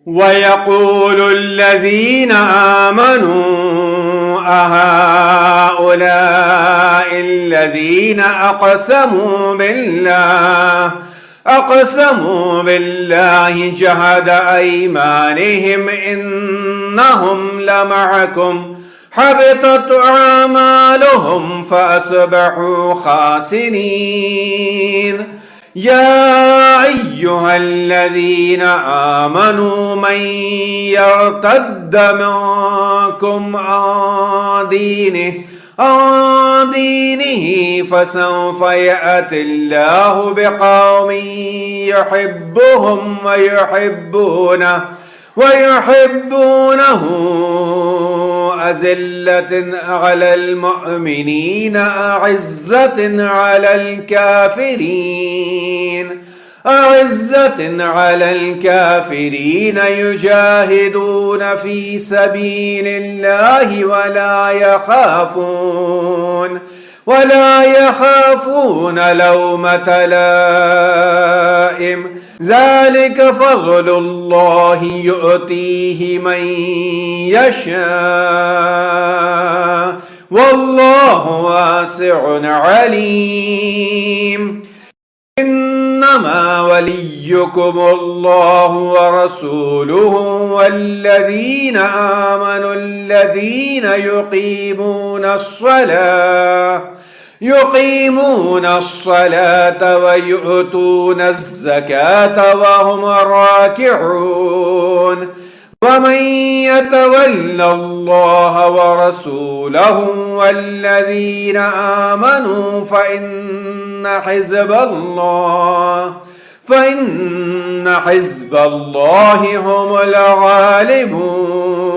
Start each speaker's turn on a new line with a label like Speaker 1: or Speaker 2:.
Speaker 1: ويقول الذين آمنوا أهؤلاء الذين أقسموا بالله جهد أيمانهم إنهم لمعكم حبطت أعمالهم فأصبحوا خاسرين. يا أيها الذين آمنوا من يرتد منكم عن دينه فسوف يأتي الله بقوم يحبهم ويحبونه أذلة على المؤمنين أعزة على الكافرين يجاهدون في سبيل الله ولا يخافون لومة لائم. ذلك فضل الله يؤتيه من يشاء والله واسع عليم. إنما وليكم الله ورسوله والذين آمنوا الذين يقيمون الصلاة ويؤتون الزكاة وهم راكعون. ومن يتول الله ورسوله والذين آمنوا فإن حزب الله هم الغالبون.